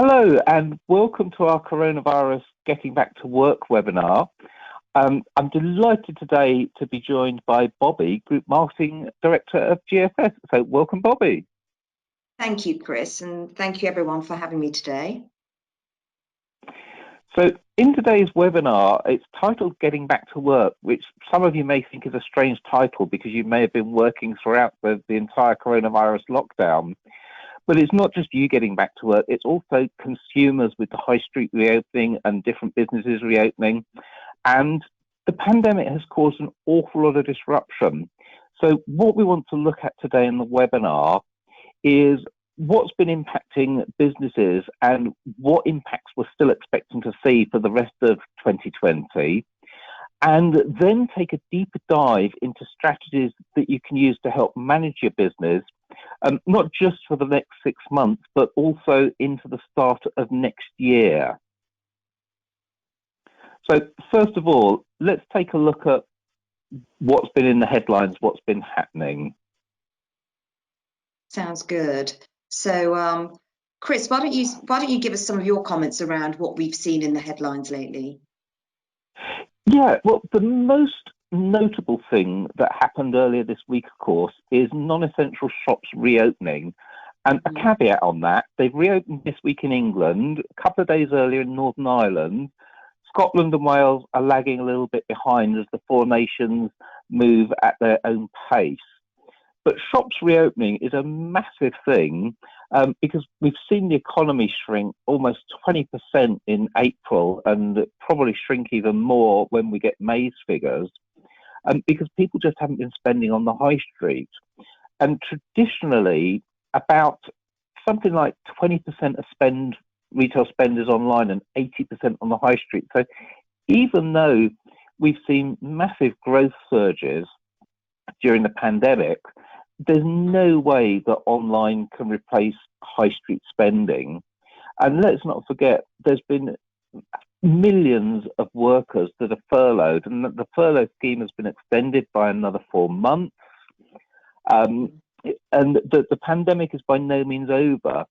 Hello and welcome to our Coronavirus Getting Back to Work webinar. I'm delighted today to be joined by Bobbie, Group Marketing Director of GFS. So welcome, Bobbie. Thank you, Chris, and thank you everyone for having me today. So in today's webinar, it's titled Getting Back to Work, which some of you may think is a strange title because you may have been working throughout the entire coronavirus lockdown. But it's not just you getting back to work, it's also consumers with the high street reopening and different businesses reopening. And the pandemic has caused an awful lot of disruption. So what we want to look at today in the webinar is what's been impacting businesses and what impacts we're still expecting to see for the rest of 2020. And then take a deeper dive into strategies that you can use to help manage your business, not just for the next 6 months, but also into the start of next year. So first of all, let's take a look at what's been in the headlines, what's been happening. Sounds good. So, Chris, why don't you give us some of your comments around what we've seen in the headlines lately? Yeah, well, the most notable thing that happened earlier this week, of course, is non-essential shops reopening. And a caveat on that, they've reopened this week in England, a couple of days earlier in Northern Ireland. Scotland and Wales are lagging a little bit behind as the four nations move at their own pace. But shops reopening is a massive thing because we've seen the economy shrink almost 20% in April and probably shrink even more when we get May's figures because people just haven't been spending on the high street. And traditionally, about something like 20% of retail spend is online and 80% on the high street. So even though we've seen massive growth surges during the pandemic, there's no way that online can replace high street spending. And let's not forget, there's been millions of workers that are furloughed, and the furlough scheme has been extended by another 4 months. And the pandemic is by no means over.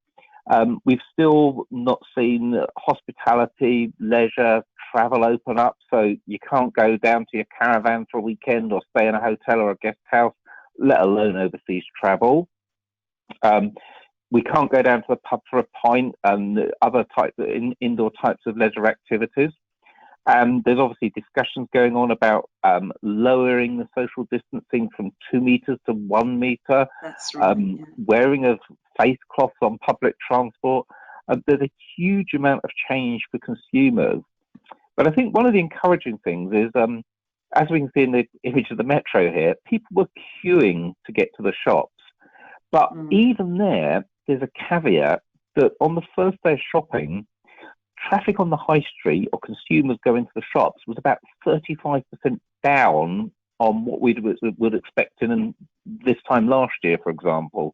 We've still not seen hospitality, leisure, travel open up, so you can't go down to your caravan for a weekend or stay in a hotel or a guest house, let alone overseas travel. We can't go down to the pub for a pint and other types of indoor types of leisure activities. There's obviously discussions going on about lowering the social distancing from 2 meters to 1 meter. That's right. Wearing of face cloths on public transport. There's a huge amount of change for consumers. But I think one of the encouraging things is, as we can see in the image of the metro here, people were queuing to get to the shops. But even there's a caveat that on the first day of shopping, traffic on the high street or consumers going to the shops was about 35% down on what we would expect in this time last year, for example.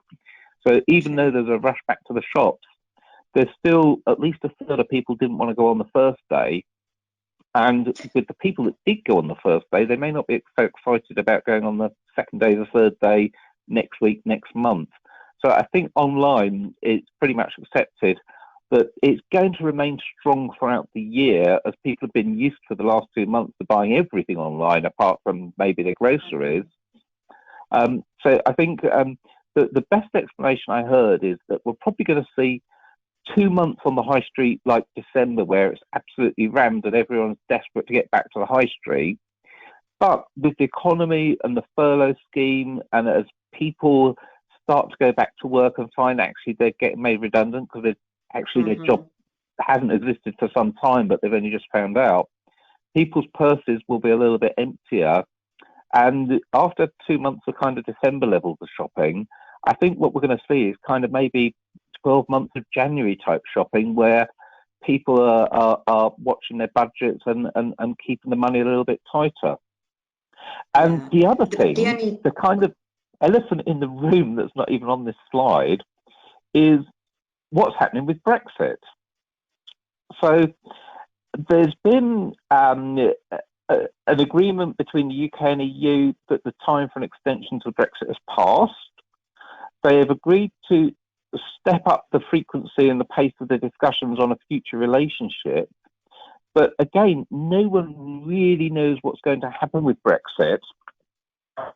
So even though there's a rush back to the shops, there's still at least a third of people didn't want to go on the first day. And with the people that did go on the first day, they may not be so excited about going on the second day, the third day, next week, next month. So I think online it's pretty much accepted that it's going to remain strong throughout the year as people have been used for the last 2 months to buying everything online apart from maybe their groceries. So I think the best explanation I heard is that we're probably going to see 2 months on the high street like December where it's absolutely rammed and everyone's desperate to get back to the high street. But with the economy and the furlough scheme and as people start to go back to work and find actually they're getting made redundant because their job hasn't existed for some time, but they've only just found out, people's purses will be a little bit emptier. And after 2 months of kind of December levels of shopping, I think what we're going to see is kind of maybe 12 months of January type shopping where people are watching their budgets and keeping the money a little bit tighter. And the other thing, the kind of elephant in the room that's not even on this slide is what's happening with Brexit. So there's been an agreement between the UK and EU that the time for an extension to Brexit has passed. They have agreed to step up the frequency and the pace of the discussions on a future relationship. But again, no one really knows what's going to happen with Brexit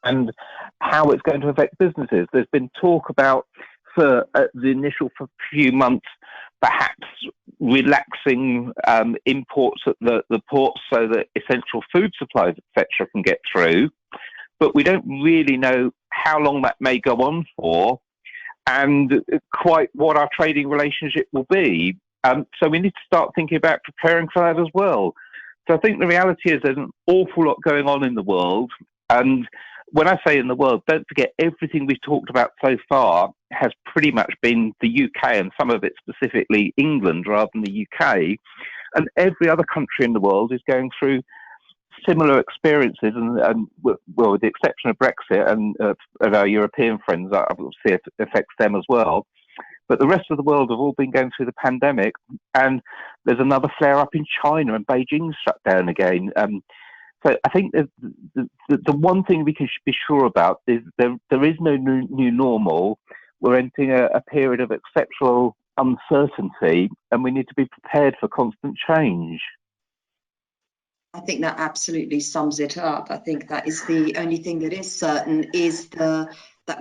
and how it's going to affect businesses. There's been talk about, for the initial few months, perhaps relaxing imports at the ports so that essential food supplies, etc., can get through. But we don't really know how long that may go on for and quite what our trading relationship will be. So we need to start thinking about preparing for that as well. So I think the reality is there's an awful lot going on in the world. And when I say in the world, don't forget everything we've talked about so far has pretty much been the UK, and some of it specifically England rather than the UK. And every other country in the world is going through similar experiences, and well, with the exception of Brexit and our European friends, obviously it affects them as well. But the rest of the world have all been going through the pandemic, and there's another flare-up in China, and Beijing's shut down again. So I think the one thing we can be sure about is there is no new normal. We're entering a period of exceptional uncertainty, and we need to be prepared for constant change. I think that absolutely sums it up. I think that is the only thing that is certain, is that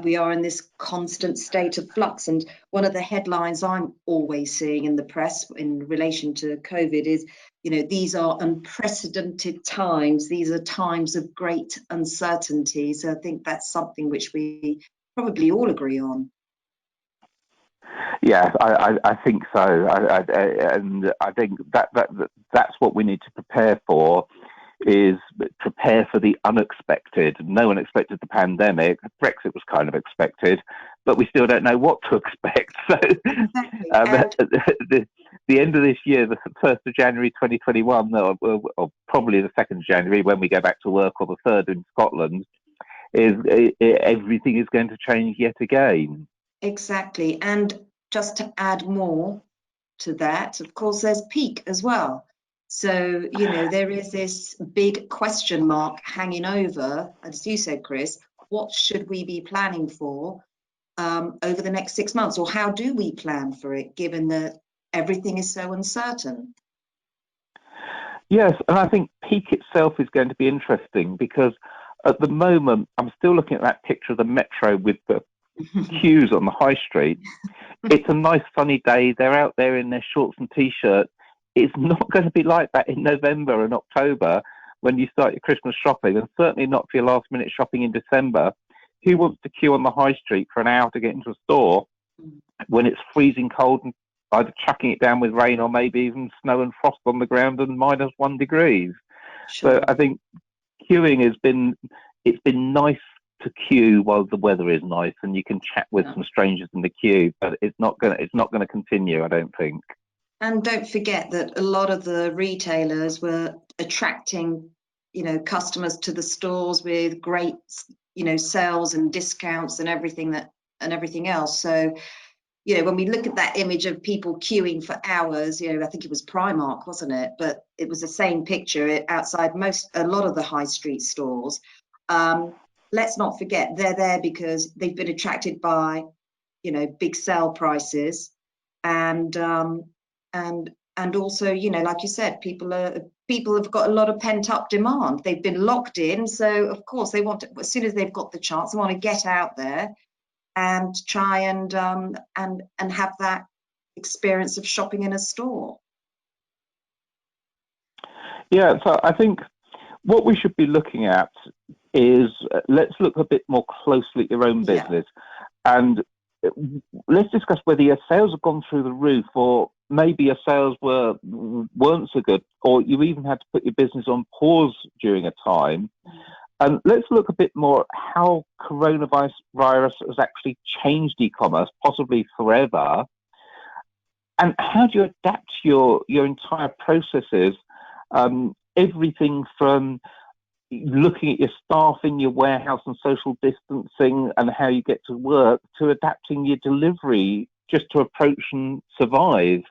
we are in this constant state of flux. And one of the headlines I'm always seeing in the press in relation to COVID is, you know, these are unprecedented times. These are times of great uncertainty. So I think that's something which we probably all agree on. Yeah, I think so, and I think that's what we need to prepare for, is prepare for the unexpected. No one expected the pandemic. Brexit was kind of expected, but we still don't know what to expect. So the end of this year, the 1st of January 2021, or probably the 2nd of January when we go back to work, or the 3rd in Scotland, everything is going to change yet again. Exactly. And just to add more to that, of course, there's peak as well. So, you know, there is this big question mark hanging over, as you said, Chris, what should we be planning for over the next 6 months? Or how do we plan for it, given that everything is so uncertain? Yes, and I think peak itself is going to be interesting, because at the moment, I'm still looking at that picture of the metro with the queues on the high street. It's a nice sunny day. They're out there in their shorts and t-shirts. It's not going to be like that in November and October when you start your Christmas shopping, and certainly not for your last minute shopping in December. Who wants to queue on the high street for an hour to get into a store when it's freezing cold and either chucking it down with rain or maybe even snow and frost on the ground and -1 degrees? Sure. So I think queuing it's been nice to queue while the weather is nice and you can chat with some strangers in the queue, but it's not going to continue, I don't think. And don't forget that a lot of the retailers were attracting, you know, customers to the stores with great, you know, sales and discounts and everything else. So, you know, when we look at that image of people queuing for hours, you know, I think it was Primark, wasn't it? But it was the same picture outside a lot of the high street stores. Let's not forget, they're there because they've been attracted by, you know, big sale prices, and also, you know, like you said, people have got a lot of pent up demand. They've been locked in, so of course they want to, as soon as they've got the chance, they want to get out there and try and have that experience of shopping in a store. Yeah, so I think what we should be looking at is let's look a bit more closely at your own business, and let's discuss whether your sales have gone through the roof, or maybe your sales weren't so good, or you even had to put your business on pause during a time. And let's look a bit more at how coronavirus has actually changed e-commerce, possibly forever, and how do you adapt your entire processes, everything from looking at your staff in your warehouse and social distancing and how you get to work, to adapting your delivery just to approach and survive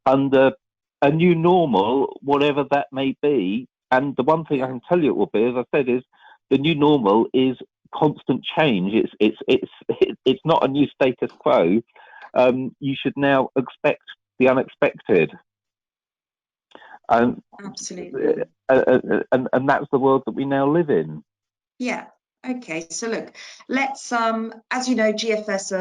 under a new normal, whatever that may be. And the one thing I can tell you it will be, as I said, is the new normal is constant change. It's not a new status quo. you should now expect the unexpected. Absolutely. And that's the world that we now live in. Yeah. Okay. So look, let's as you know, GFS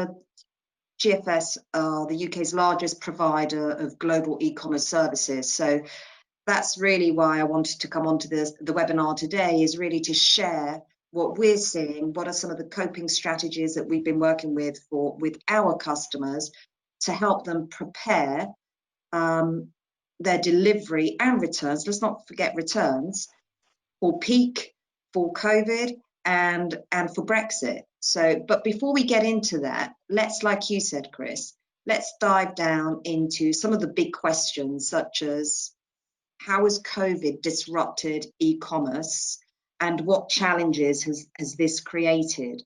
are the UK's largest provider of global e-commerce services. So that's really why I wanted to come onto the webinar today, is really to share what we're seeing, what are some of the coping strategies that we've been working with our customers to help them prepare their delivery and returns. Let's not forget returns for peak, for COVID, and for Brexit. So, but before we get into that, let's, like you said, Chris, let's dive down into some of the big questions, such as how has COVID disrupted e-commerce and what challenges has this created?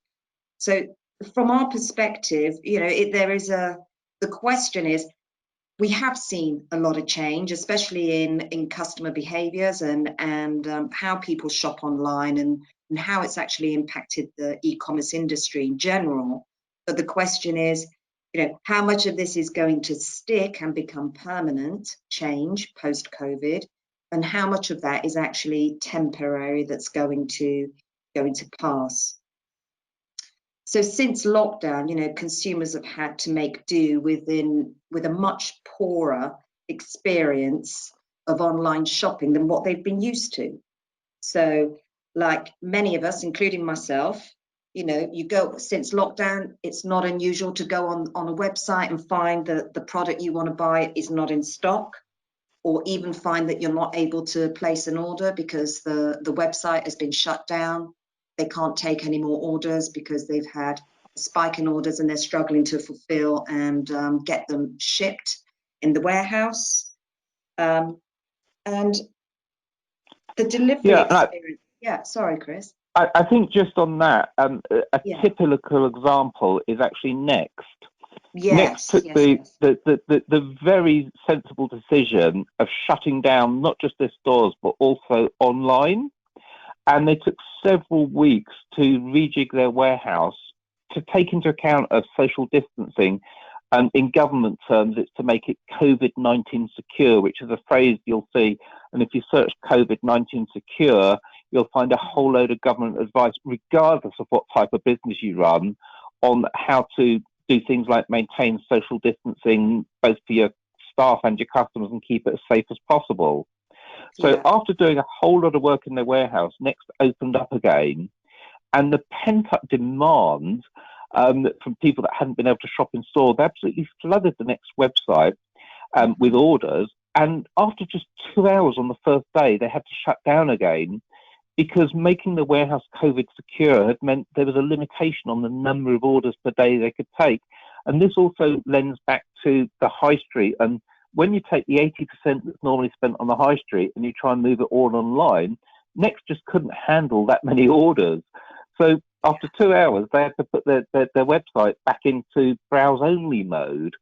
So from our perspective, you know, the question is, we have seen a lot of change, especially in customer behaviors and how people shop online and how it's actually impacted the e-commerce industry in general. But the question is, you know, how much of this is going to stick and become permanent change post-COVID, and how much of that is actually temporary, that's going to pass. So since lockdown, you know, consumers have had to make do with a much poorer experience of online shopping than what they've been used to. So like many of us, including myself, you know, since lockdown, it's not unusual to go on a website and find that the product you want to buy is not in stock, or even find that you're not able to place an order because the website has been shut down. They can't take any more orders because they've had a spike in orders and they're struggling to fulfill and get them shipped in the warehouse. And the delivery experience. Yeah, sorry, Chris. I think just on that, a typical example is actually Next. Next took the very sensible decision of shutting down not just their stores but also online. And they took several weeks to rejig their warehouse to take into account of social distancing. And in government terms, it's to make it COVID-19 secure, which is a phrase you'll see. And if you search COVID-19 secure, you'll find a whole load of government advice, regardless of what type of business you run, on how to do things like maintain social distancing, both for your staff and your customers, and keep it as safe as possible. So after doing a whole lot of work in their warehouse, Next opened up again, and the pent-up demand from people that hadn't been able to shop in store, they absolutely flooded the Next website with orders. And after just 2 hours on the first day, they had to shut down again, because making the warehouse COVID secure had meant there was a limitation on the number of orders per day they could take. And this also lends back to the high street. And when you take the 80% that's normally spent on the high street and you try and move it all online, Next just couldn't handle that many orders. So after 2 hours, they had to put their website back into browse-only mode.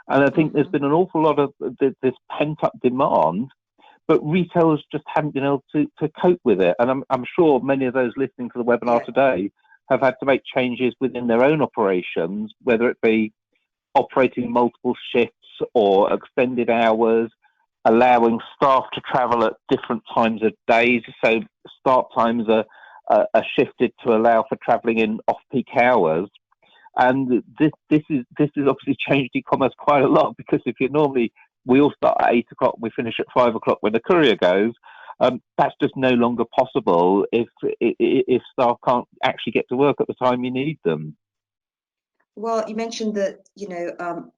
And I think there's been an awful lot of this pent-up demand, but retailers just haven't been able to cope with it. And I'm sure many of those listening to the webinar today have had to make changes within their own operations, whether it be operating multiple shifts or extended hours, allowing staff to travel at different times of days. So start times are shifted to allow for travelling in off-peak hours. And this is obviously changed e-commerce quite a lot, because if you're normally, we all start at 8 o'clock, we finish at 5 o'clock when the courier goes. That's just no longer possible if staff can't actually get to work at the time you need them. Well, you mentioned that, you know,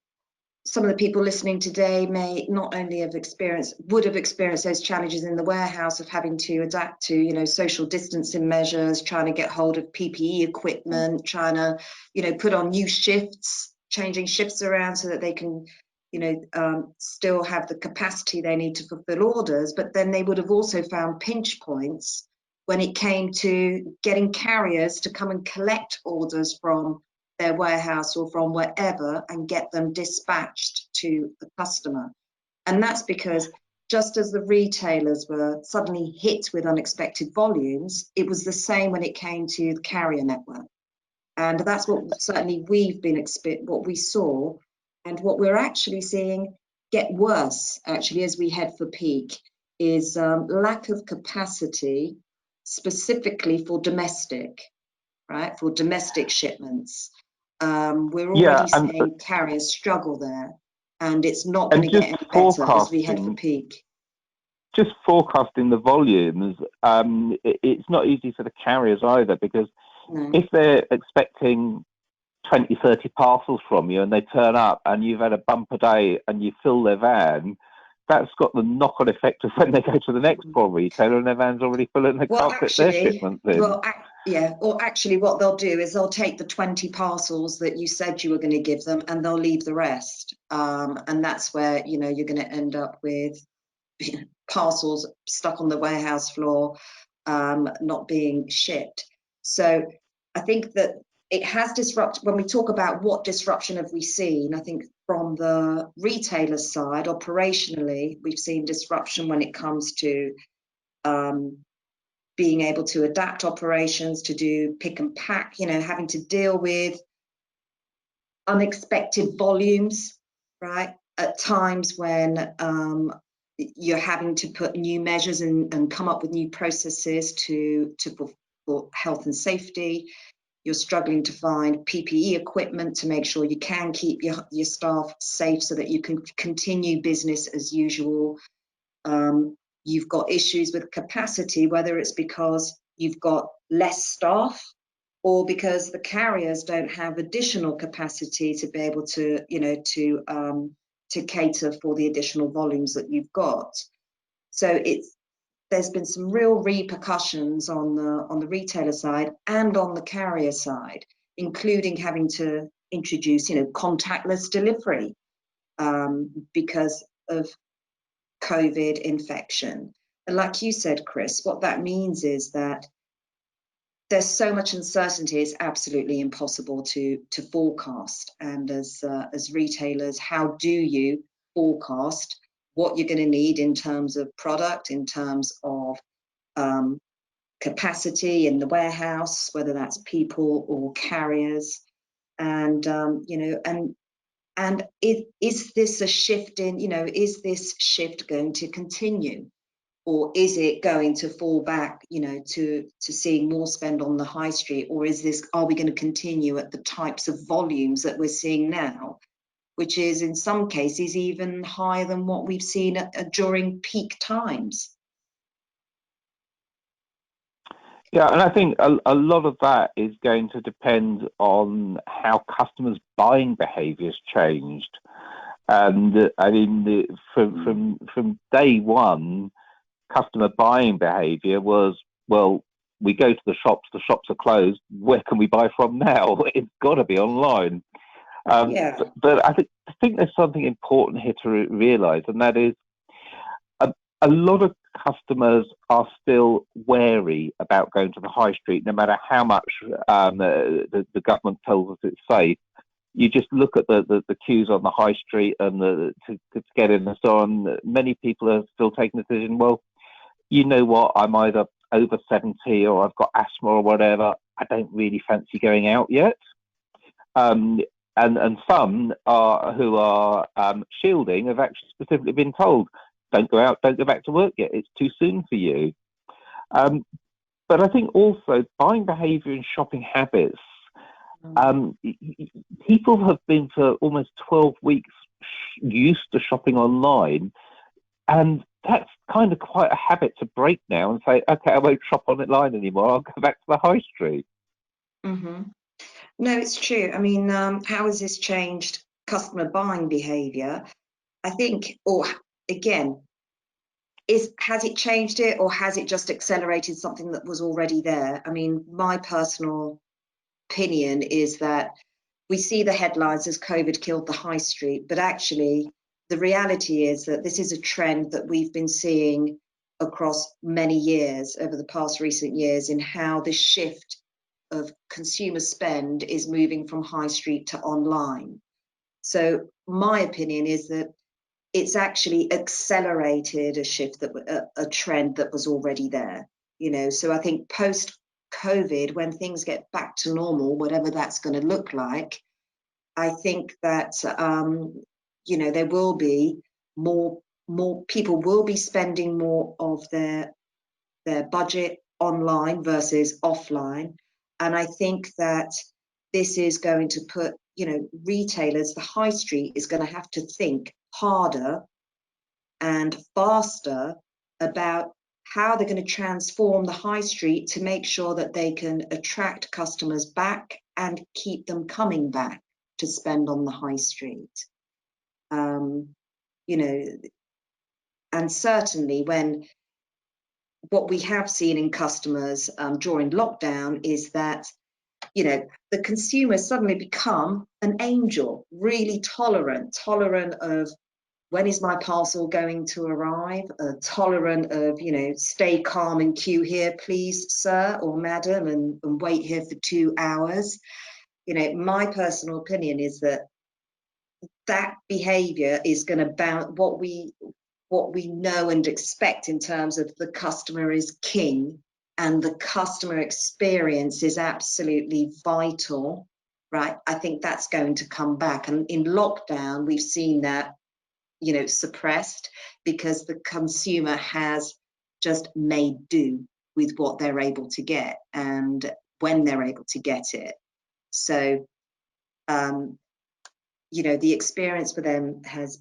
some of the people listening today may not only would have experienced those challenges in the warehouse of having to adapt to, you know, social distancing measures, trying to get hold of PPE equipment, trying to, you know, put on new shifts, changing shifts around so that they can, you know, still have the capacity they need to fulfill orders. But then they would have also found pinch points when it came to getting carriers to come and collect orders from their warehouse or from wherever and get them dispatched to the customer. And that's because just as the retailers were suddenly hit with unexpected volumes, it was the same when it came to the carrier network. And that's what certainly we've been what we saw. And what we're actually seeing get worse, actually, as we head for peak, is lack of capacity, specifically for domestic, right? For domestic shipments. We're already seeing carriers struggle there, and it's not going to get any better as we head for peak. Just forecasting the volumes, it's not easy for the carriers either, because if they're expecting 20, 30 parcels from you and they turn up and you've had a bumper day and you fill their van, that's got the knock-on effect of when they go to the next poor retailer and their van's already full and they can't fit their shipments in. Or actually what they'll do is they'll take the 20 parcels that you said you were going to give them and they'll leave the rest. And that's where, you know, you're going to end up with parcels stuck on the warehouse floor, not being shipped. So I think that it has disrupted. When we talk about what disruption have we seen, I think from the retailer side, operationally, we've seen disruption when it comes to being able to adapt operations, to do pick and pack, you know, having to deal with unexpected volumes, right? At times when you're having to put new measures and come up with new processes for health and safety. You're struggling to find PPE equipment to make sure you can keep your staff safe so that you can continue business as usual. You've got issues with capacity, whether it's because you've got less staff or because the carriers don't have additional capacity to be able to, you know, to cater for the additional volumes that you've got. So there's been some real repercussions on the retailer side and on the carrier side, including having to introduce, you know, contactless delivery because of COVID infection. And like you said, Chris, what that means is that there's so much uncertainty, it's absolutely impossible to forecast. And as retailers, how do you forecast what you're going to need in terms of product, in terms of capacity in the warehouse, whether that's people or carriers, and you know, and is this a shift in, you know, is this shift going to continue, or is it going to fall back, you know, to seeing more spend on the high street, or are we going to continue at the types of volumes that we're seeing now, which is in some cases even higher than what we've seen during peak times? Yeah, and I think a lot of that is going to depend on how customers' buying behaviours changed. And I mean, from day one, customer buying behaviour was, well, we go to the shops are closed, where can we buy from now? It's got to be online. But I think there's something important here to realise, and that is a lot of customers are still wary about going to the high street, no matter how much the government tells us it's safe. You just look at the queues on the high street and to get in and so on. Many people are still taking the decision, well, you know what, I'm either over 70 or I've got asthma or whatever, I don't really fancy going out yet. And some who are shielding have actually specifically been told, don't go out, don't go back to work yet, it's too soon for you. But I think also buying behaviour and shopping habits, people have been for almost 12 weeks used to shopping online, and that's kind of quite a habit to break now and say, okay, I won't shop online anymore, I'll go back to the high street. Mm-hmm. No, it's true. I mean, how has this changed customer buying behaviour? I think, or again, has it changed it, or has it just accelerated something that was already there? I mean, my personal opinion is that we see the headlines as COVID killed the high street, but actually the reality is that this is a trend that we've been seeing across many years, over the past recent years, in how the shift of consumer spend is moving from high street to online. So my opinion is that it's actually accelerated a shift, a trend that was already there. You know, so I think post COVID, when things get back to normal, whatever that's going to look like, I think that there will be more people will be spending more of their budget online versus offline, and I think that this is going to put retailers, the high street is going to have to think harder and faster about how they're going to transform the high street to make sure that they can attract customers back and keep them coming back to spend on the high street. And certainly what we have seen in customers during lockdown is that the consumer suddenly become an angel, really tolerant of when is my parcel going to arrive, tolerant of stay calm and queue here please sir or madam, and wait here for 2 hours. My personal opinion is that behavior is going to bounce. What we know and expect in terms of the customer is king, and the customer experience is absolutely vital, right? I think that's going to come back. And in lockdown, we've seen that, suppressed, because the consumer has just made do with what they're able to get and when they're able to get it. So, the experience for them has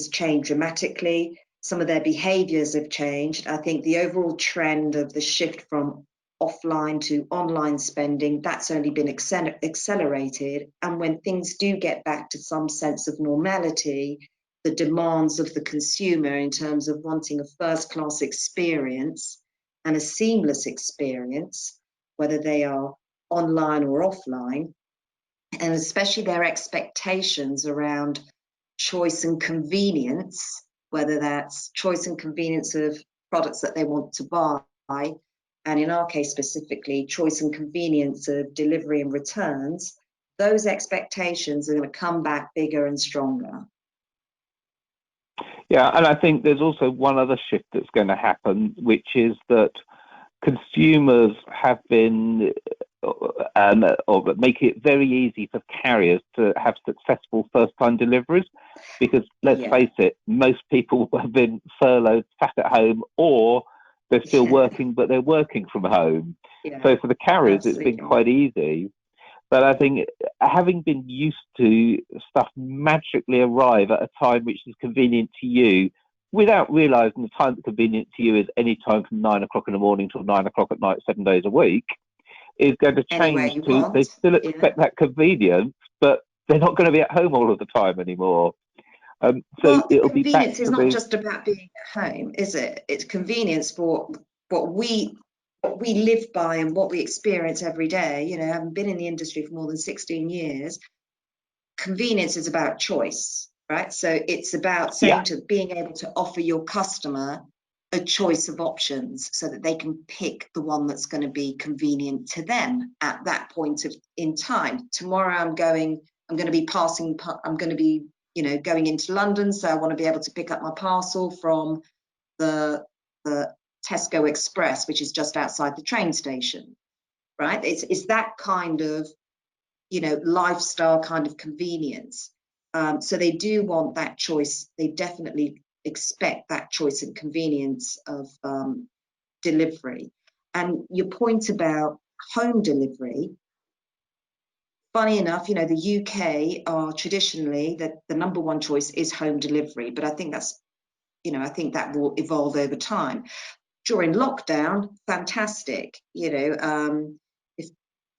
changed dramatically. Some of their behaviors have changed. I think the overall trend of the shift from offline to online spending, that's only been accelerated. And when things do get back to some sense of normality, the demands of the consumer in terms of wanting a first-class experience and a seamless experience, whether they are online or offline, and especially their expectations around choice and convenience, whether that's choice and convenience of products that they want to buy, and in our case specifically, choice and convenience of delivery and returns, those expectations are going to come back bigger and stronger. Yeah, and I think there's also one other shift that's going to happen, which is that consumers have been or make it very easy for carriers to have successful first-time deliveries, because let's face it, most people have been furloughed, sat at home, or they're still working, but they're working from home. So for the carriers, it's been quite easy. But I think having been used to stuff magically arrive at a time which is convenient to you, without realising the time that's convenient to you is any time from 9 o'clock in the morning till 9 o'clock at night, 7 days a week, is going to change to, they still expect that convenience, but they're not going to be at home all of the time anymore. So it'll be back convenience is not just about being at home, is it? It's convenience for what we live by and what we experience every day. Having been in the industry for more than 16 years, convenience is about choice, right? So it's about being able to offer your customer a choice of options so that they can pick the one that's going to be convenient to them at that point in time. Tomorrow I'm going to be going into London, so I want to be able to pick up my parcel from the Tesco Express, which is just outside the train station, right? It's that kind of, lifestyle kind of convenience. So they do want that choice. They definitely expect that choice and convenience of delivery. And your point about home delivery, funny enough, the UK are traditionally the number one choice is home delivery, but I think that will evolve over time. During lockdown, fantastic. If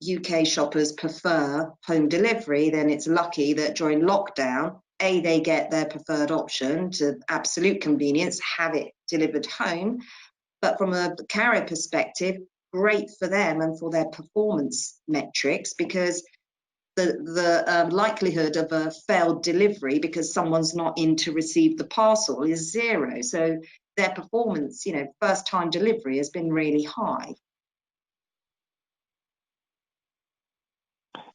UK shoppers prefer home delivery, then it's lucky that during lockdown, they get their preferred option to absolute convenience, have it delivered home. But from a carrier perspective, great for them and for their performance metrics, because the likelihood of a failed delivery because someone's not in to receive the parcel is zero. So their performance, first time delivery has been really high.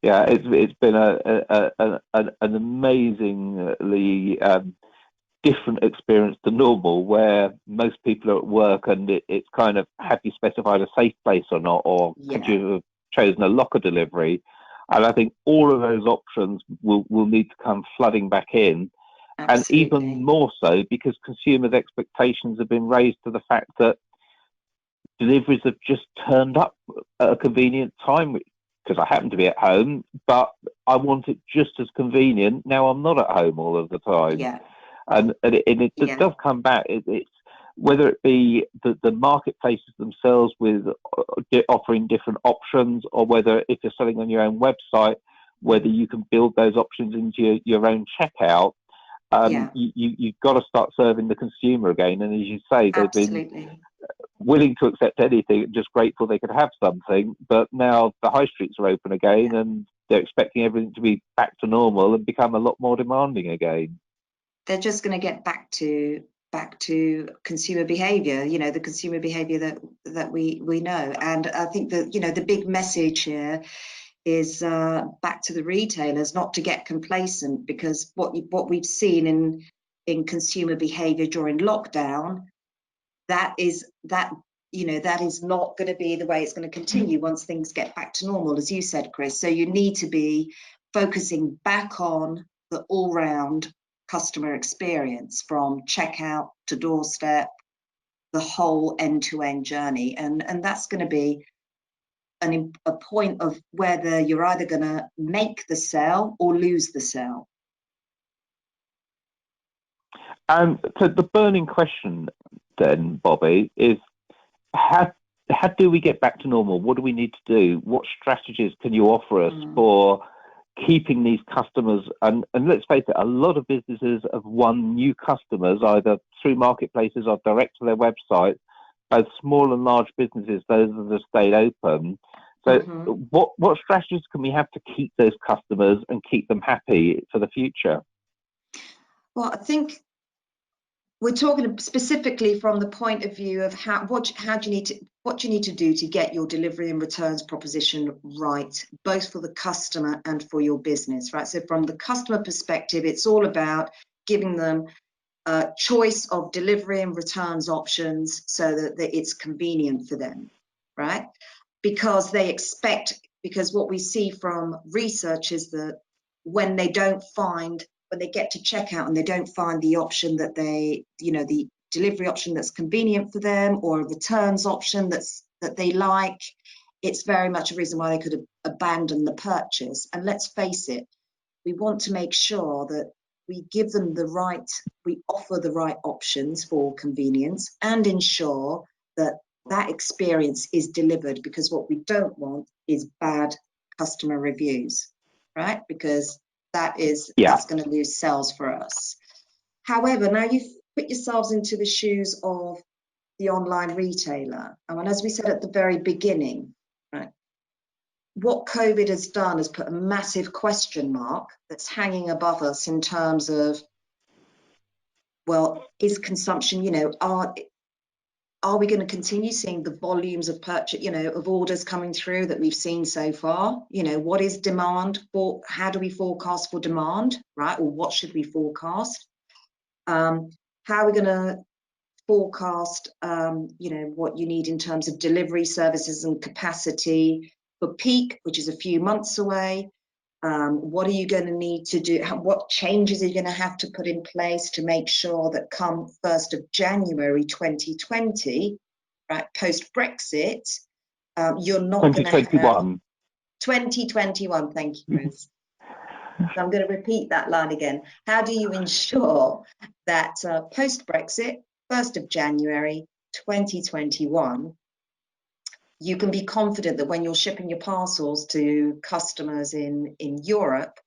Yeah, it's been an amazingly different experience to normal, where most people are at work and it's kind of, have you specified a safe place or not, or could you have chosen a locker delivery? And I think all of those options will need to come flooding back in. Absolutely. And even more so because consumers' expectations have been raised to the fact that deliveries have just turned up at a convenient time because I happen to be at home, but I want it just as convenient. Now I'm not at home all of the time. Yeah. And it does come back. It's whether it be the marketplaces themselves with offering different options, or whether if you're selling on your own website, whether you can build those options into your own checkout. You've got to start serving the consumer again. And as you say, they've been willing to accept anything, just grateful they could have something. But now the high streets are open again, and they're expecting everything to be back to normal and become a lot more demanding again. They're just going to get back to consumer behaviour, the consumer behaviour that we know. And I think that, the big message here is back to the retailers not to get complacent, because what we've seen in consumer behaviour during lockdown, that is not going to be the way it's going to continue once things get back to normal, as you said, Chris. So you need to be focusing back on the all-round customer experience, from checkout to doorstep, the whole end-to-end journey. And that's going to be a point of whether you're either going to make the sale or lose the sale. And so the burning question then, Bobbie, is how do we get back to normal? What do we need to do? What strategies can you offer us for keeping these customers? And let's face it, a lot of businesses have won new customers either through marketplaces or direct to their website, both small and large businesses, those that have stayed open. So what strategies can we have to keep those customers and keep them happy for the future? Well, I think we're talking specifically from the point of view of what you need to do to get your delivery and returns proposition right, both for the customer and for your business, right? So from the customer perspective, it's all about giving them a choice of delivery and returns options so that it's convenient for them, right? Because what we see from research is that when they get to checkout and they don't find the option that the delivery option that's convenient for them, or a returns option that they like, it's very much a reason why they could abandon the purchase. And let's face it, we want to make sure that we give them we offer the right options for convenience and ensure that experience is delivered, because what we don't want is bad customer reviews, right? Because that's going to lose sales for us. However, now you've put yourselves into the shoes of the online retailer. And as we said at the very beginning, right, what COVID has done is put a massive question mark that's hanging above us in terms of, well, is consumption, are we going to continue seeing the volumes of purchase, of orders coming through that we've seen so far? What is demand for? How do we forecast for demand, right? Or what should we forecast? How are we going to forecast, what you need in terms of delivery services and capacity for peak, which is a few months away? What are you going to need to do? What changes are you going to have to put in place to make sure that come 1st of January 2020, right, post Brexit, you're not going to have 2021. Thank you, Chris. So I'm going to repeat that line again. How do you ensure that post Brexit, 1st of January 2021, you can be confident that when you're shipping your parcels to customers in Europe,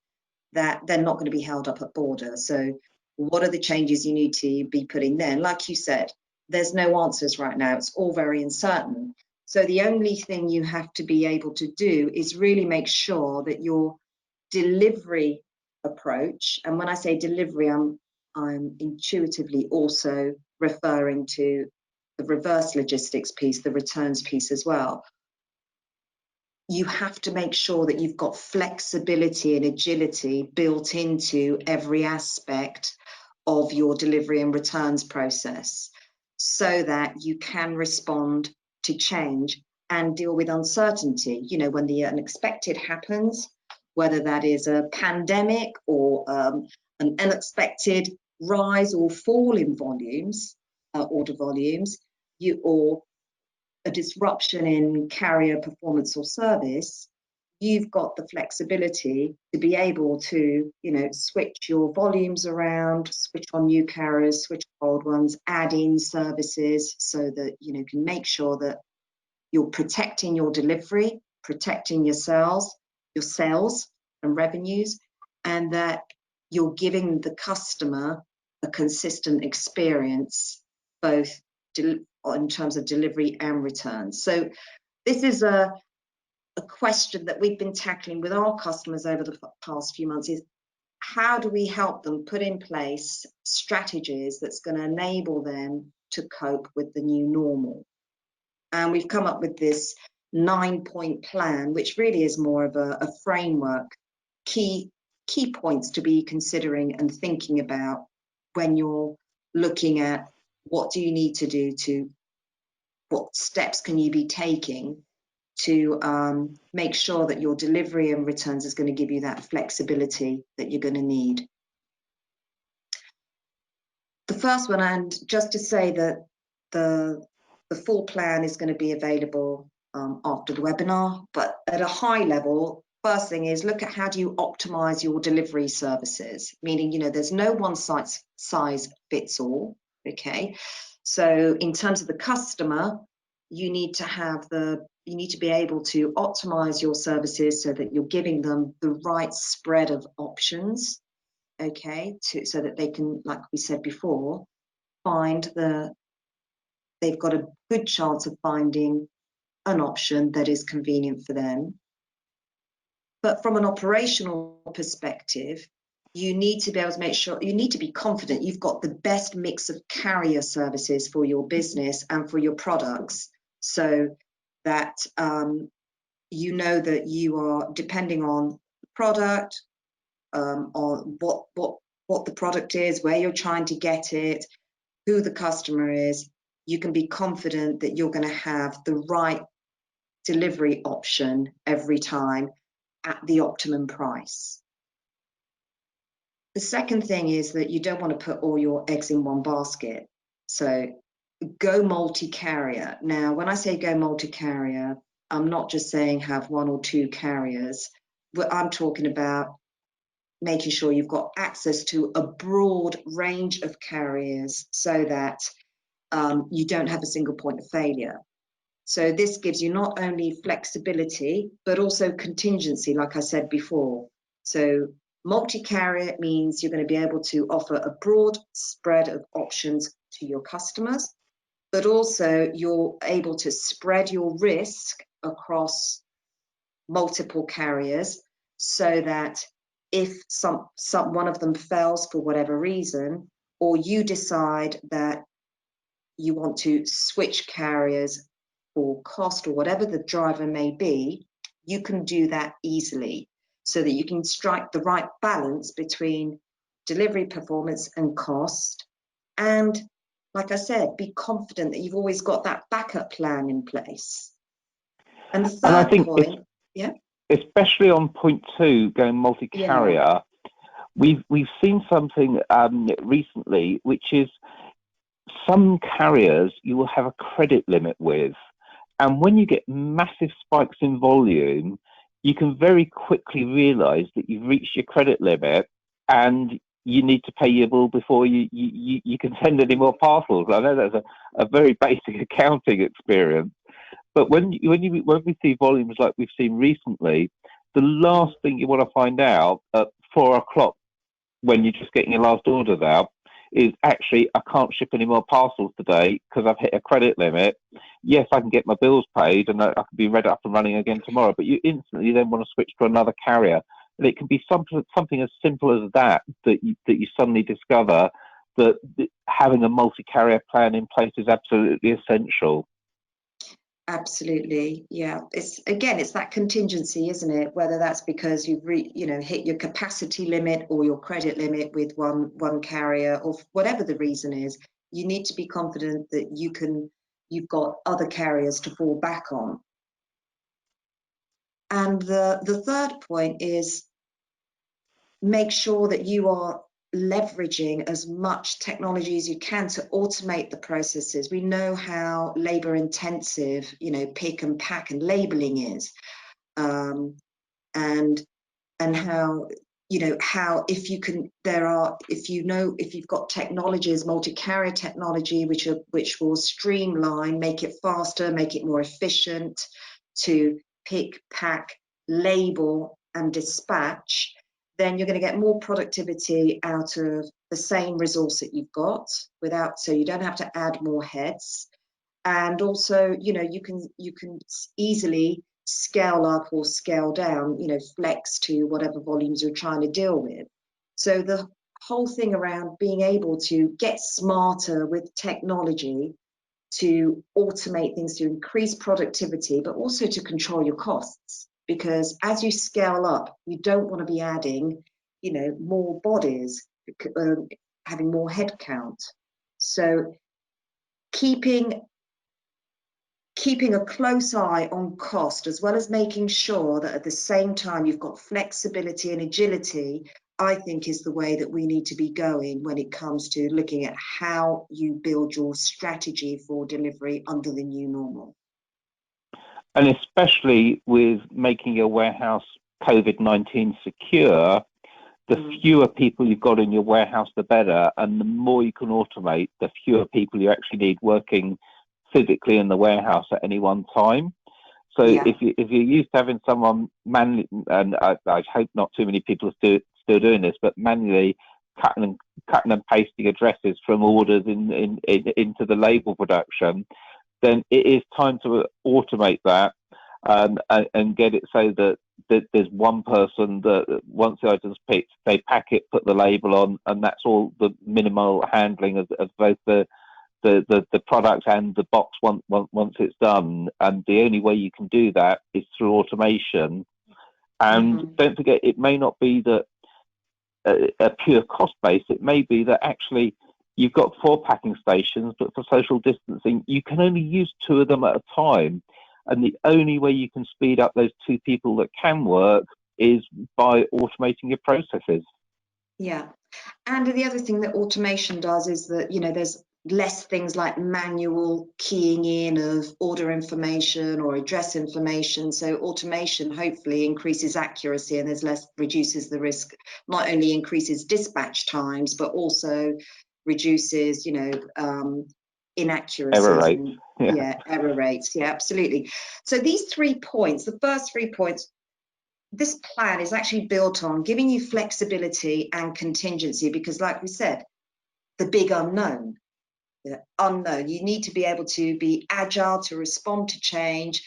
that they're not going to be held up at border? So what are the changes you need to be putting there? And like you said, there's no answers right now. It's all very uncertain. So the only thing you have to be able to do is really make sure that your delivery approach, and when I say delivery, I'm intuitively also referring to the reverse logistics piece, the returns piece as well. You have to make sure that you've got flexibility and agility built into every aspect of your delivery and returns process, so that you can respond to change and deal with uncertainty. When the unexpected happens, whether that is a pandemic or an unexpected rise or fall in volumes, order volumes, or a disruption in carrier performance or service, you've got the flexibility to be able to, switch your volumes around, switch on new carriers, switch old ones, add in services so that, you can make sure that you're protecting your delivery, protecting your sales and revenues, and that you're giving the customer a consistent experience, both in terms of delivery and returns. So this is a question that we've been tackling with our customers over the past few months, is how do we help them put in place strategies that's going to enable them to cope with the new normal? And we've come up with this 9-point plan, which really is more of a framework, key points to be considering and thinking about when you're looking at what do you need to do, what steps can you be taking to make sure that your delivery and returns is going to give you that flexibility that you're going to need. The first one, and just to say that the full plan is going to be available after the webinar, but at a high level, first thing is look at how do you optimize your delivery services, meaning, there's no one size fits all, okay? So in terms of the customer, you need to be able to optimize your services so that you're giving them the right spread of options, okay, so that they can, like we said before, they've got a good chance of finding an option that is convenient for them. But from an operational perspective, you need to be able to make sure, you need to be confident you've got the best mix of carrier services for your business and for your products, so that you know that you are, depending on the product, on what the product is, where you're trying to get it, who the customer is, you can be confident that you're going to have the right delivery option every time at the optimum price. The second thing is that you don't want to put all your eggs in one basket. So go multi-carrier. Now, when I say go multi-carrier, I'm not just saying have 1 or 2 carriers, but I'm talking about making sure you've got access to a broad range of carriers so that you don't have a single point of failure. So this gives you not only flexibility, but also contingency, like I said before. So multi-carrier means you're going to be able to offer a broad spread of options to your customers, but also you're able to spread your risk across multiple carriers so that if one of them fails for whatever reason, or you decide that you want to switch carriers for cost or whatever the driver may be, you can do that easily so that you can strike the right balance between delivery performance and cost. And like I said, be confident that you've always got that backup plan in place. And the third point, especially on point 2, going multi-carrier, we've seen something recently, which is some carriers you will have a credit limit with, and when you get massive spikes in volume, you can very quickly realize that you've reached your credit limit and you need to pay your bill before you can send any more parcels. I know that's a very basic accounting experience, but when we see volumes like we've seen recently, the last thing you want to find out at 4 o'clock when you're just getting your last orders out is actually, I can't ship any more parcels today because I've hit a credit limit. Yes, I can get my bills paid and I can be ready up and running again tomorrow, but you instantly then want to switch to another carrier. And it can be something as simple as that you suddenly discover that having a multi-carrier plan in place is absolutely essential. Absolutely, yeah. It's that contingency, isn't it? Whether that's because you've hit your capacity limit or your credit limit with one carrier, or whatever the reason is, you need to be confident that you've got other carriers to fall back on. And the third point is make sure that you are leveraging as much technology as you can to automate the processes. We know how labor intensive, pick and pack and labeling is, and how if you've got technologies, multi-carrier technology, which will streamline, make it faster, make it more efficient to pick, pack, label and dispatch, then you're going to get more productivity out of the same resource that you've got so you don't have to add more heads. And also, you can easily scale up or scale down, flex to whatever volumes you're trying to deal with. So the whole thing around being able to get smarter with technology to automate things, to increase productivity, but also to control your costs. Because as you scale up, you don't want to be adding, more bodies, having more headcount. So keeping a close eye on cost, as well as making sure that at the same time you've got flexibility and agility, I think is the way that we need to be going when it comes to looking at how you build your strategy for delivery under the new normal. And especially with making your warehouse COVID-19 secure, the fewer people you've got in your warehouse, the better. And the more you can automate, the fewer people you actually need working physically in the warehouse at any one time. So if you're used to having someone manually, and I hope not too many people are still doing this, but manually cutting and pasting addresses from orders into the label production, then it is time to automate that and get it so that there's one person that once the item's picked, they pack it, put the label on, and that's all the minimal handling of both the product and the box once it's done. And the only way you can do that is through automation. And don't forget, it may not be that a pure cost base. It may be that actually you've got 4 packing stations, but for social distancing, you can only use 2 of them at a time. And the only way you can speed up those 2 people that can work is by automating your processes. Yeah. And the other thing that automation does is that, there's less things like manual keying in of order information or address information. So automation hopefully increases accuracy and reduces the risk, not only increases dispatch times, but also reduces, inaccuracies. Error rates. Error rates. Yeah, absolutely. So these 3 points, the first 3 points, this plan is actually built on giving you flexibility and contingency, because like we said, the big unknown, you need to be able to be agile, to respond to change,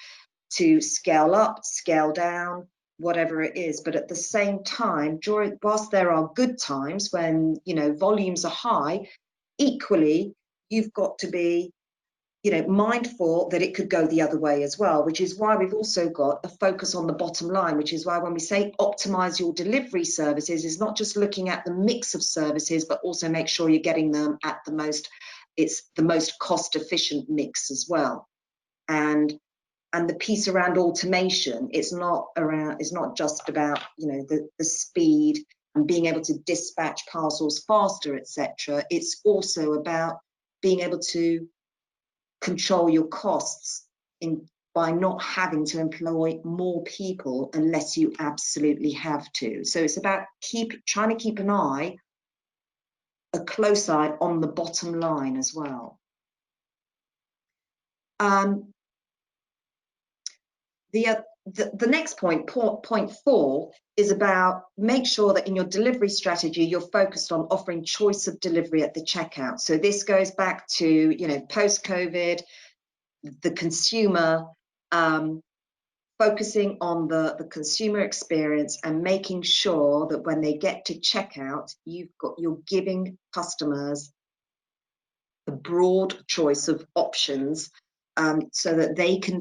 to scale up, scale down, whatever it is. But at the same time, whilst there are good times when, volumes are high, equally, you've got to be mindful that it could go the other way as well, which is why we've also got a focus on the bottom line, which is why when we say optimize your delivery services, is not just looking at the mix of services, but also make sure you're getting them at the most cost efficient mix as well. And the piece around automation, it's not just about, the speed and being able to dispatch parcels faster, etc. It's also about being able to control your costs by not having to employ more people unless you absolutely have to. So it's about trying to keep a close eye on the bottom line as well. The next point 4, is about make sure that in your delivery strategy, you're focused on offering choice of delivery at the checkout. So this goes back to, post-COVID, the consumer, focusing on the consumer experience and making sure that when they get to checkout, you're giving customers a broad choice of options, so that they can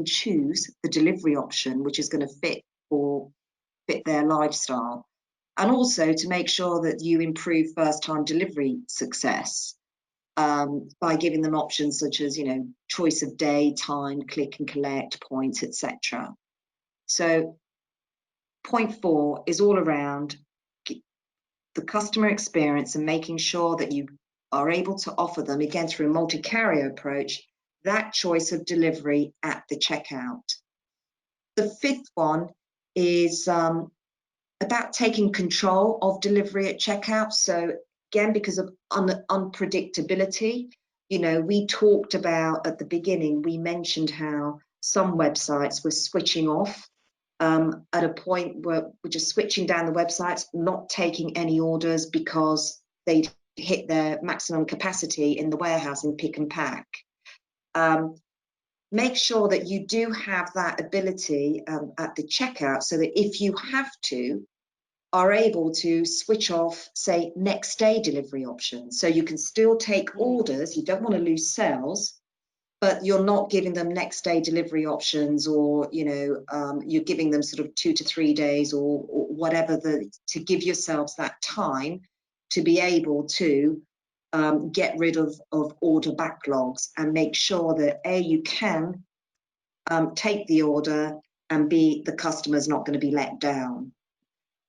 choose the delivery option which is going to fit their lifestyle, and also to make sure that you improve first-time delivery success. by giving them options such as, choice of day, time, click and collect, points, etc. So point 4 is all around the customer experience and making sure that you are able to offer them, again through a multi-carrier approach, that choice of delivery at the checkout. The 5th one is about taking control of delivery at checkout. So again, because of unpredictability, we talked about at the beginning, we mentioned how some websites were switching off at a point where we're just switching down the websites, not taking any orders because they'd hit their maximum capacity in the warehouse in pick and pack. Make sure that you do have that ability at the checkout so that if you have to, are able to switch off, say, next day delivery options. So you can still take orders, you don't want to lose sales, but you're not giving them next day delivery options, or you're giving them sort of 2 to 3 days or whatever, to give yourselves that time to be able to get rid of order backlogs and make sure that A, you can take the order, and B, the customer's not going to be let down.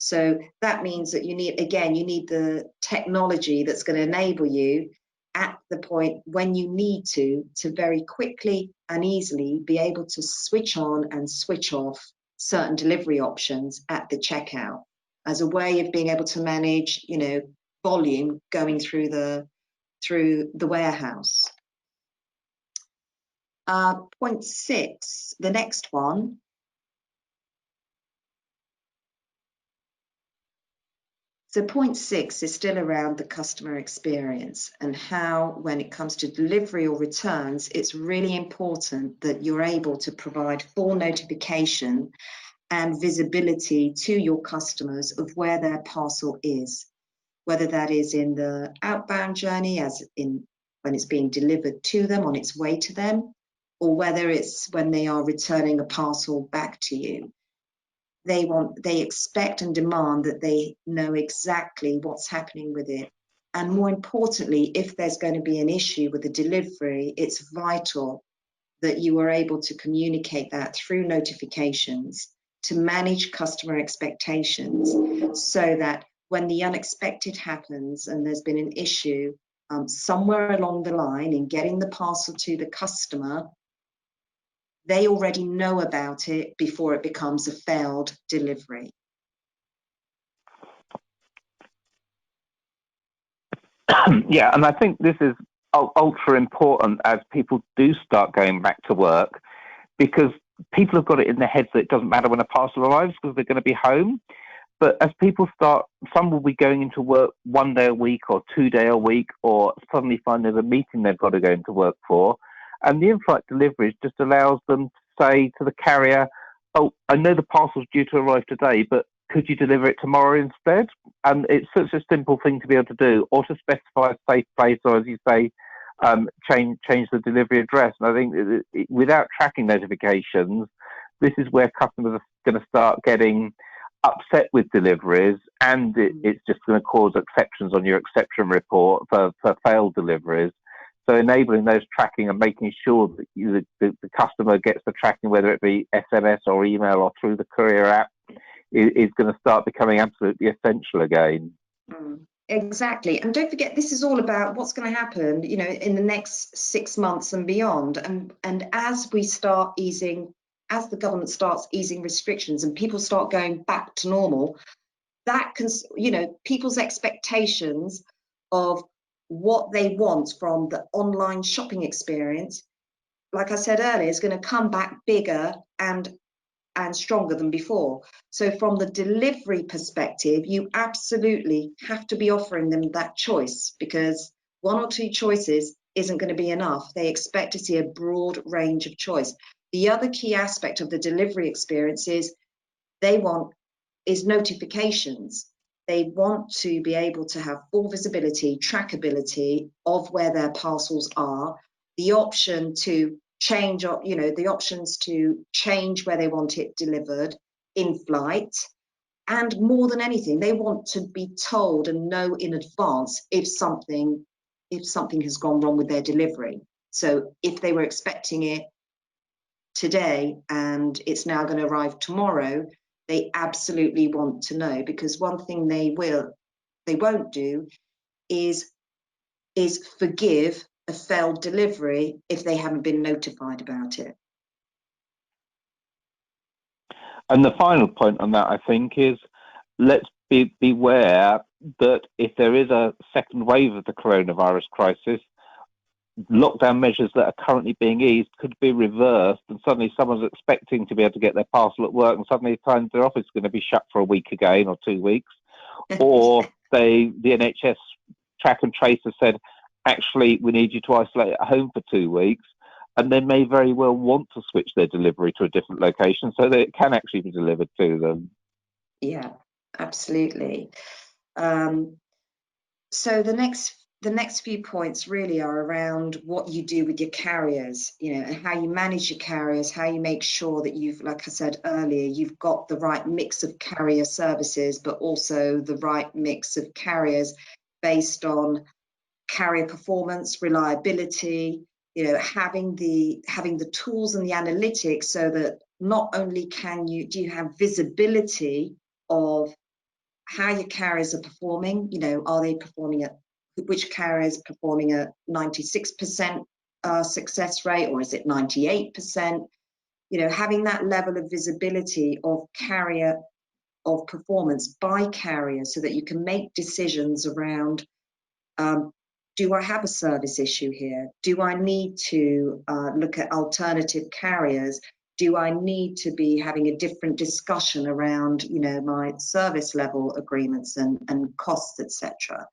So that means that you need the technology that's going to enable you at the point when you need to very quickly and easily be able to switch on and switch off certain delivery options at the checkout, as a way of being able to manage, volume going through the warehouse. Point 6, the next one. So point 6 is still around the customer experience and how, when it comes to delivery or returns, it's really important that you're able to provide full notification and visibility to your customers of where their parcel is, whether that is in the outbound journey, as in when it's being delivered to them, on its way to them, or whether it's when they are returning a parcel back to you. They expect and demand that they know exactly what's happening with it. And more importantly, if there's going to be an issue with the delivery, it's vital that you are able to communicate that through notifications to manage customer expectations, so that when the unexpected happens and there's been an issue somewhere along the line in getting the parcel to the customer, they already know about it before it becomes a failed delivery. Yeah, and I think this is ultra important as people do start going back to work, because people have got it in their heads that it doesn't matter when a parcel arrives because they're going to be home. But as people start, some will be going into work 1 day a week or 2 days a week, or suddenly find there's a meeting they've got to go into work for. And the in-flight deliveries just allows them to say to the carrier, oh, I know the parcel's due to arrive today, but could you deliver it tomorrow instead? And it's such a simple thing to be able to do, or to specify a safe place, or as you say, change the delivery address. And I think without tracking notifications, this is where customers are going to start getting upset with deliveries, and it's just going to cause exceptions on your exception report for failed deliveries. So enabling those tracking and making sure that the customer gets the tracking, whether it be SMS or email or through the courier app, is going to start becoming absolutely essential again. Exactly. And don't forget, this is all about what's going to happen, in the next 6 months and beyond. And as we start easing, as the government starts easing restrictions and people start going back to normal, that can, people's expectations of what they want from the online shopping experience, like I said earlier, is going to come back bigger and stronger than before. So from the delivery perspective, you absolutely have to be offering them that choice, because 1 or 2 choices isn't going to be enough. They expect to see a broad range of choice. The other key aspect of the delivery experience is notifications. They want to be able to have full visibility, trackability of where their parcels are, the option to change, the options to change where they want it delivered in flight. And more than anything, they want to be told and know in advance if something if something has gone wrong with their delivery. So if they were expecting it today and it's now going to arrive tomorrow, they absolutely want to know, because one thing they won't do is forgive a failed delivery if they haven't been notified about it. And the final point on that, I think, is let's beware that if there is a second wave of the coronavirus crisis, lockdown measures that are currently being eased could be reversed, and suddenly someone's expecting to be able to get their parcel at work, and suddenly they find their office is going to be shut for a week again or 2 weeks, or the NHS track and trace has said, actually, we need you to isolate at home for 2 weeks, and they may very well want to switch their delivery to a different location so that it can actually be delivered to them. Yeah, absolutely. So the next few points really are around what you do with your carriers, and how you manage your carriers, how you make sure that you've, like I said earlier, you've got the right mix of carrier services, but also the right mix of carriers based on carrier performance, reliability, having the tools and the analytics so that not only do you have visibility of how your carriers are performing, are they performing at, which carrier is performing at 96% success rate, or is it 98%? Having that level of visibility of carrier, of performance by carrier, so that you can make decisions around, do I have a service issue here? Do I need to look at alternative carriers? Do I need to be having a different discussion around, my service level agreements and costs, etc.?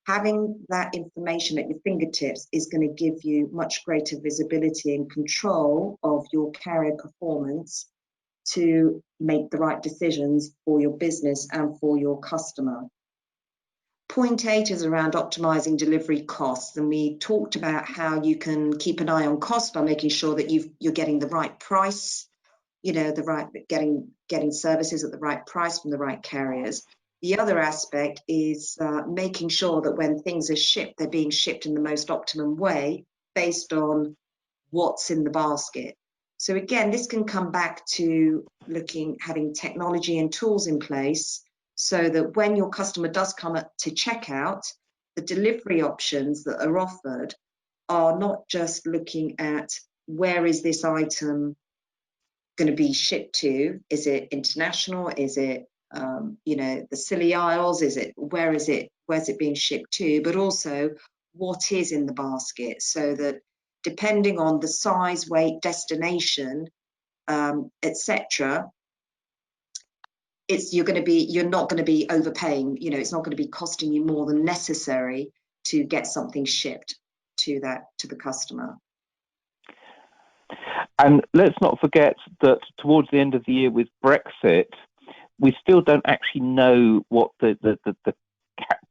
Having that information at your fingertips is going to give you much greater visibility and control of your carrier performance to make the right decisions for your business and for your customer. Point 8 is around optimizing delivery costs, and we talked about how you can keep an eye on costs by making sure that you're getting the right price, getting services at the right price from the right carriers. The other aspect is making sure that when things are shipped, they're being shipped in the most optimum way based on what's in the basket. So again, this can come back to having technology and tools in place, so that when your customer does come to checkout, the delivery options that are offered are not just looking at where is this item going to be shipped to? Is it international? Is it, the Scilly Isles? Where's it being shipped to? But also, what is in the basket, so that depending on the size, weight, destination, etc., you're not going to be overpaying. It's not going to be costing you more than necessary to get something shipped to the customer. And let's not forget that towards the end of the year with Brexit, we still don't actually know what the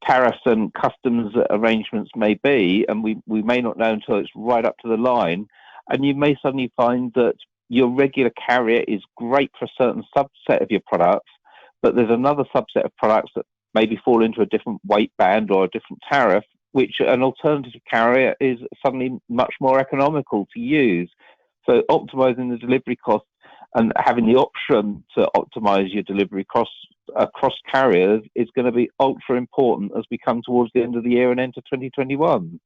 tariffs and customs arrangements may be, and we may not know until it's right up to the line. And you may suddenly find that your regular carrier is great for a certain subset of your products, but there's another subset of products that maybe fall into a different weight band or a different tariff, which an alternative carrier is suddenly much more economical to use. So optimizing the delivery costs and having the option to optimize your delivery costs across carriers is going to be ultra important as we come towards the end of the year and enter 2021.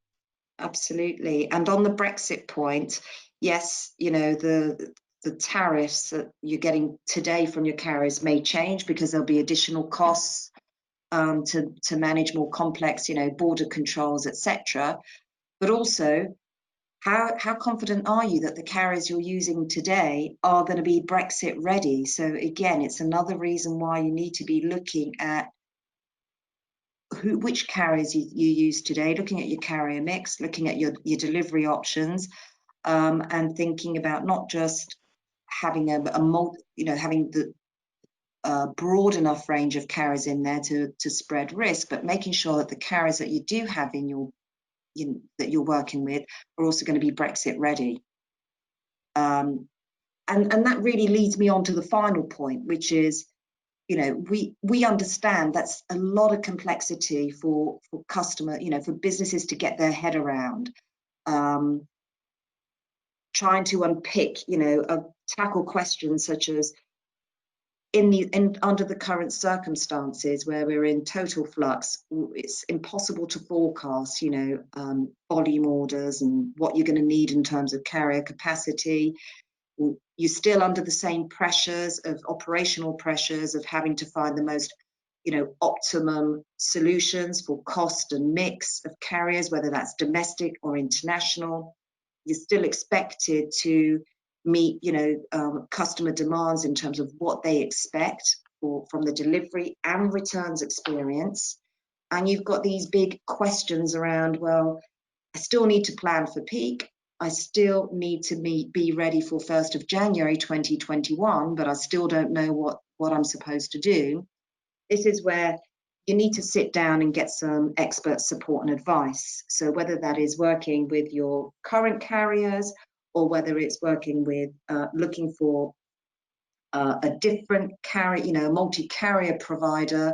Absolutely. And on the Brexit point, yes, the tariffs that you're getting today from your carriers may change, because there'll be additional costs to manage more complex, border controls, etc. But also, how confident are you that the carriers you're using today are going to be Brexit ready? So again, it's another reason why you need to be looking at which carriers you use today, looking at your carrier mix, looking at your delivery options, and thinking about not just having having the broad enough range of carriers in there to spread risk, but making sure that the carriers that you do have that you're working with are also going to be Brexit ready. And that really leads me on to the final point, which is we understand that's a lot of complexity for customer, for businesses to get their head around. Trying to unpick, tackle questions such as under the current circumstances where we're in total flux, it's impossible to forecast, volume orders and what you're going to need in terms of carrier capacity. You're still under the same pressures of operational pressures of having to find the most, optimum solutions for cost and mix of carriers, whether that's domestic or international. You're still expected to meet, customer demands in terms of what they expect from the delivery and returns experience. And you've got these big questions around, well, I still need to plan for peak. I still need to be ready for 1st of January 2021, but I still don't know what I'm supposed to do. This is where you need to sit down and get some expert support and advice. So whether that is working with your current carriers or whether it's working with looking for a different carrier, a multi-carrier provider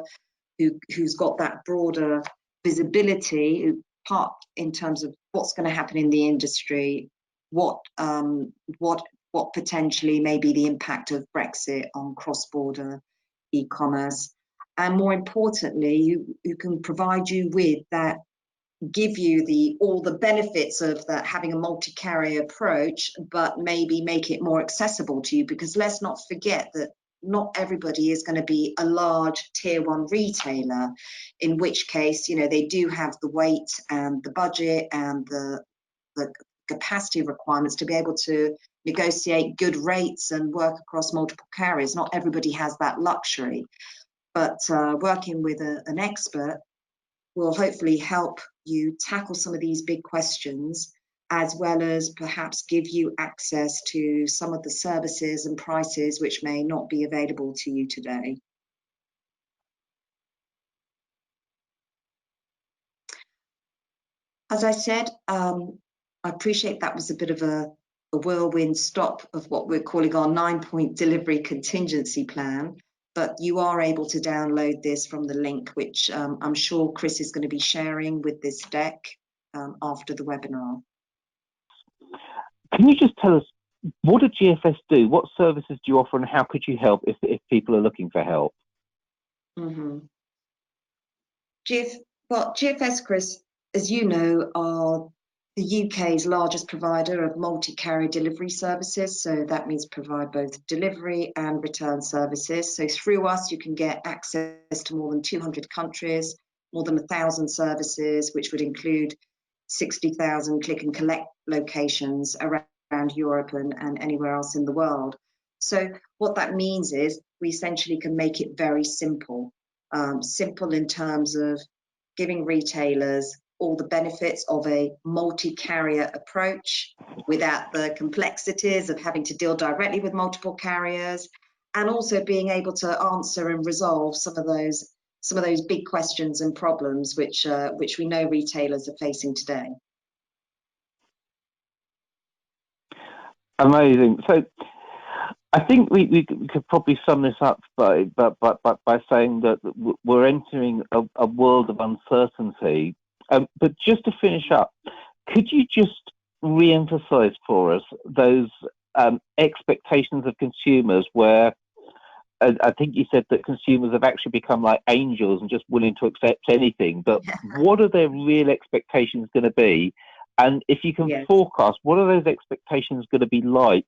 who's got that broader visibility, part in terms of what's going to happen in the industry, what potentially may be the impact of Brexit on cross-border e-commerce, and more importantly, who can provide you with that, give you all the benefits of that having a multi-carrier approach, but maybe make it more accessible to you, because let's not forget that not everybody is going to be a large tier 1 retailer, in which case, they do have the weight and the budget and the capacity requirements to be able to negotiate good rates and work across multiple carriers. Not everybody has that luxury, but working with an expert will hopefully help you tackle some of these big questions, as well as perhaps give you access to some of the services and prices which may not be available to you today. As I said, I appreciate that was a bit of a whirlwind stop of what we're calling our 9-point delivery contingency plan, but you are able to download this from the link, which I'm sure Chris is going to be sharing with this deck after the webinar. Can you just tell us, what did GFS do? What services do you offer, and how could you help if people are looking for help? Mm-hmm. GFS, Chris, as you know, are the UK's largest provider of multi-carrier delivery services. So that means provide both delivery and return services. So through us, you can get access to more than 200 countries, more than 1,000 services, which would include 60,000 click and collect locations around Europe and anywhere else in the world. So what that means is we essentially can make it very simple. Simple in terms of giving retailers all the benefits of a multi-carrier approach without the complexities of having to deal directly with multiple carriers, and also being able to answer and resolve some of those big questions and problems which we know retailers are facing today. Amazing. So I think we could probably sum this up by saying that we're entering a world of uncertainty. But just to finish up, could you just re-emphasize for us those expectations of consumers, where I think you said that consumers have actually become like angels and just willing to accept anything, but what are their real expectations going to be? And if you can forecast, what are those expectations going to be like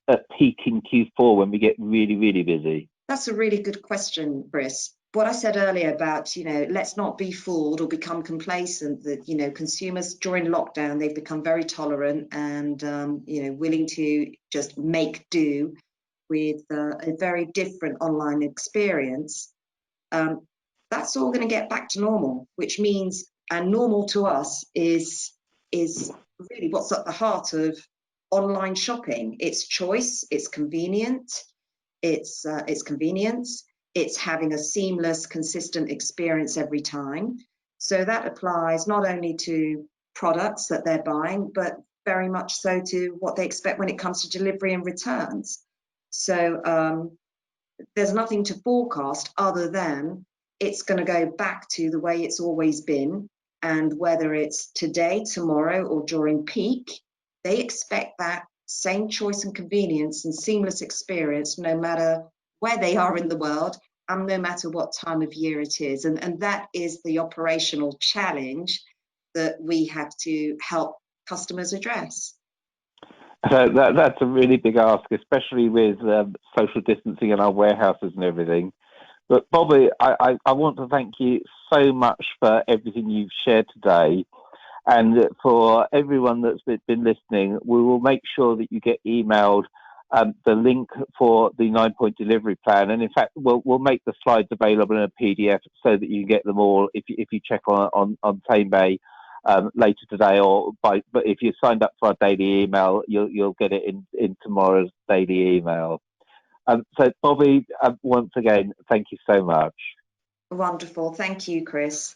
at peak in Q4 when we get really, really busy? That's a really good question, Chris. What I said earlier about, let's not be fooled or become complacent that, consumers during lockdown, they've become very tolerant and, willing to just make do with a very different online experience. That's all going to get back to normal, which means, and normal to us is really what's at the heart of online shopping. It's choice, it's convenient, it's convenience, it's having a seamless, consistent experience every time. So that applies not only to products that they're buying, but very much so to what they expect when it comes to delivery and returns. So there's nothing to forecast other than it's going to go back to the way it's always been. And whether it's today, tomorrow, or during peak, they expect that same choice and convenience and seamless experience, no matter where they are in the world and no matter what time of year it is. And that is the operational challenge that we have to help customers address. That's a really big ask, especially with social distancing in our warehouses and everything. But Bobbie, I want to thank you so much for everything you've shared today. And for everyone that's been listening, we will make sure that you get emailed the link for the 9-point delivery plan. And in fact, we'll make the slides available in a PDF so that you can get them all if you check on Tamebay later today, but if you signed up for our daily email, you'll get it in tomorrow's daily email. So Bobbie, once again, thank you so much. Wonderful. Thank you, Chris.